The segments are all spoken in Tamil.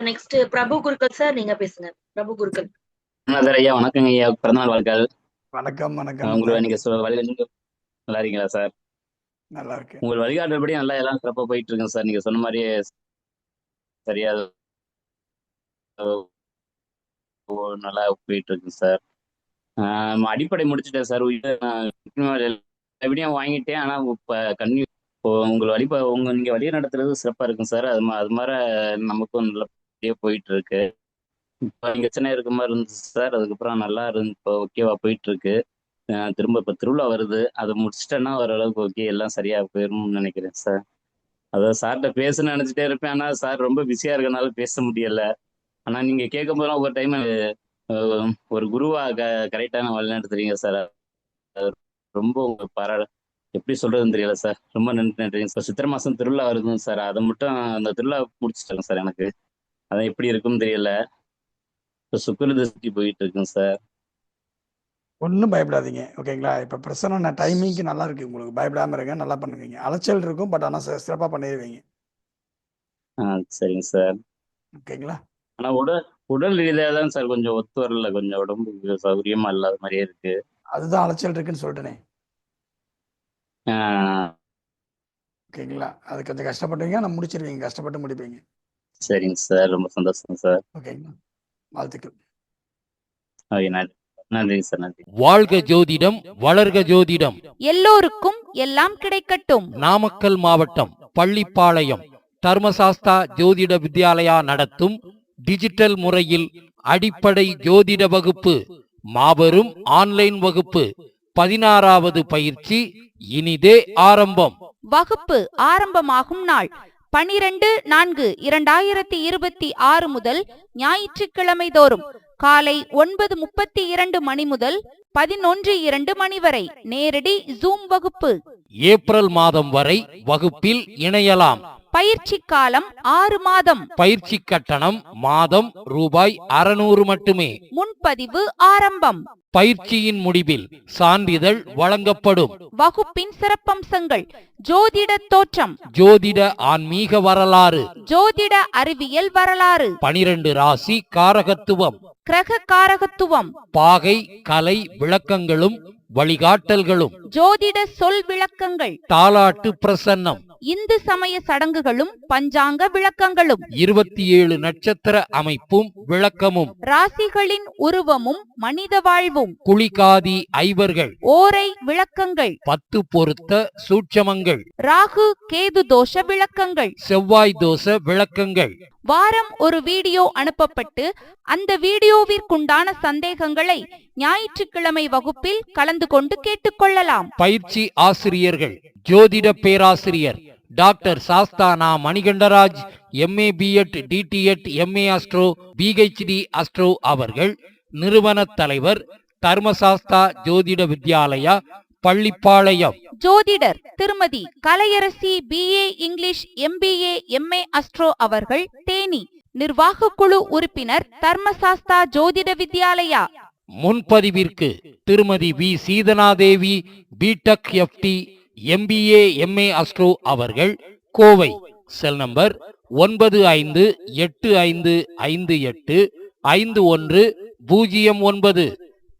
நெக்ஸ்ட் பிரபு குருக்கள் சார், நீங்க பேசுங்க. பிரபு குருக்கள். சார் ஐயா, வணக்கங்க ஐயா. பிறந்தநாள் வாழ்த்துக்கள். வணக்கம் வணக்கம். உங்களை நீங்க நல்லா இருக்கீங்களா சார்? நல்லா இருக்கு. உங்கள் வழிகாட்டுபடி நல்லா எல்லாம் சிறப்பா போயிட்டு இருக்குங்க சார். நீங்க சொன்ன மாதிரியே சரியா நல்லா போயிட்டு இருக்குங்க சார். அடிப்படை முடிச்சுட்டேன் சார். எப்படியும் வாங்கிட்டேன். ஆனா இப்ப நீங்க வழி நடத்துறது சிறப்பா இருக்குங்க சார். அது மாதிரி நமக்கும் நல்லபடியா போயிட்டு இருக்கு. இப்ப இங்க சென்னை இருக்க மாதிரி இருந்துச்சு சார். அதுக்கப்புறம் நல்லா இருந்து இப்போ ஓகேவா போயிட்டு இருக்கு. திரும்ப இப்ப திருவிழா வருது. அதை முடிச்சிட்டேன்னா ஓரளவுக்கு ஓகே, எல்லாம் சரியா போயிரும்னு நினைக்கிறேன் சார். அதான் சார்கிட்ட பேசணும்னு நினைச்சிட்டே இருப்பேன். ஆனா சார் ரொம்ப பிஸியா இருக்கனால பேச முடியல. ஆனா நீங்க கேட்கும் போதெல்லாம் ஒவ்வொரு டைம் ஒரு குருவா கரெக்டான வழிநடத்துறீங்க சார். ரொம்ப உங்க எப்படி சொல்றதுன்னு தெரியல சார். ரொம்ப நன்றிங்க சார். சித்திரை மாசம் திருவிழா வருதுங்க சார். அதை மட்டும் அந்த திருவிழா முடிச்சிட்டாங்க சார். எனக்கு அதான் எப்படி இருக்குன்னு தெரியல. இப்போ சுக்கிர திருஷ்டி போயிட்டு இருக்குங்க சார். ஒன்றும் பயப்படாதீங்க, ஓகேங்களா? இப்போ பிரச்சனை டைமிங்க்கு நல்லா இருக்கு. உங்களுக்கு பயப்படாம இருங்க, நல்லா பண்ணுவீங்க. அலைச்சல் இருக்கும், பட் ஆனால் சிறப்பாக பண்ணிடுவீங்க. சரிங்க சார். ஓகேங்களா? ஆனா உடல் ரீதியாக தான் சார் கொஞ்சம் ஒத்து வரல. கொஞ்சம் உடம்புக்கு சௌகரியமா இல்லாத மாதிரியே இருக்கு. அதுதான் அலைச்சல் இருக்குன்னு சொல்லிட்டேனே. ஓகேங்களா? அது கொஞ்சம் கஷ்டப்பட்டுவீங்க, நான் முடிச்சிருவீங்க. கஷ்டப்பட்டு முடிப்பீங்க. சரிங்க சார். ரொம்ப சந்தோஷம் சார். ஓகேங்களா? வாழ்த்துக்கள். நன்றிங்க சார். நன்றி. வாழ்க ஜோதிடம், வளர்க ஜோதிடம். எல்லோருக்கும் எல்லாம் கிடைக்கட்டும். நாமக்கல் மாவட்டம் பள்ளிப்பாளையம் தர்மசாஸ்தா ஜோதிட வித்யாலயா நடத்தும் டிஜிட்டல் முறையில் அடிப்படை ஜோதிட வகுப்பு, மாபெரும் ஆன்லைன் வகுப்பு, 16வது பயிற்சி இனிதே ஆரம்பம். வகுப்பு ஆரம்பமாகும் நாள் 12/4/2026 முதல் ஞாயிற்றுக்கிழமை தோறும் காலை 9:32 மணி முதல் 11:02 மணி வரை நேரடி ஜூம் வகுப்பு. ஏப்ரல் மாதம் வரை வகுப்பில் இணையலாம். பயிற்சி காலம் 6 மாதம். பயிற்சி கட்டணம் மாதம் ரூபாய் 600 மட்டுமே. முன்பதிவு ஆரம்பம். பயிற்சியின் முடிவில் சான்றிதழ் வழங்கப்படும். வகுப்பின் சிறப்பம்சங்கள்: ஜோதிட தோற்றம், ஜோதிட ஆன்மீக வரலாறு, ஜோதிட அறிவியல் வரலாறு, 12 ராசி காரகத்துவம், கிரக காரகத்துவம், பாகை கலை விளக்கங்களும் வழிகாட்டல்களும், ஜோதிட சொல் விளக்கங்கள், தாலாட்டு பிரசன்னம், இந்து சமய சடங்குகளும் பஞ்சாங்க விளக்கங்களும், 27 நட்சத்திர அமைப்பும் விளக்கமும், ராசிகளின் உருவமும் மனித வாழ்வும், குளிகாதி ஐவர்கள், ஓரை விளக்கங்கள், 10 பொருத்த சூட்சமங்கள், ராகு கேது தோஷ விளக்கங்கள், செவ்வாய் தோஷ விளக்கங்கள். வாரம் ஒரு வீடியோ அனுப்பப்பட்டு அந்த வீடியோவிற்குண்டான சந்தேகங்களை ஞாயிற்றுக்கிழமை வகுப்பில் கலந்து கொண்டு கேட்டுக்கொள்ளலாம். பயிற்சி ஆசிரியர்கள்: ஜோதிட பேராசிரியர் doctor Sasthana Manikandaraj, MA B.Ed DTEd MA astro PhD astro அவர்கள். நிறுவன தலைவர் தர்மசாஸ்தா ஜோதிட வித்யாலயா பள்ளிப்பாளையம். ஜோதிடர் Thirumathi Kalaiyarasi BA English MBA MA astro அவர்கள், தேனி. நிர்வாக குழு உறுப்பினர் தர்மசாஸ்தா ஜோதிட வித்யாலயா. முன்பதிவிற்கு Thirumathi V Seethanadevi B.Tech FT MBA MA astro அவர்கள், Kovai. Cell number 958585151009.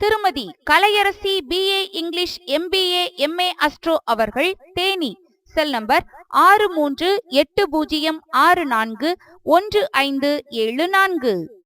Thirumathi Kalaiyarasi BA English MBA MA astro அவர்கள், தேனி. Cell number 6380641574.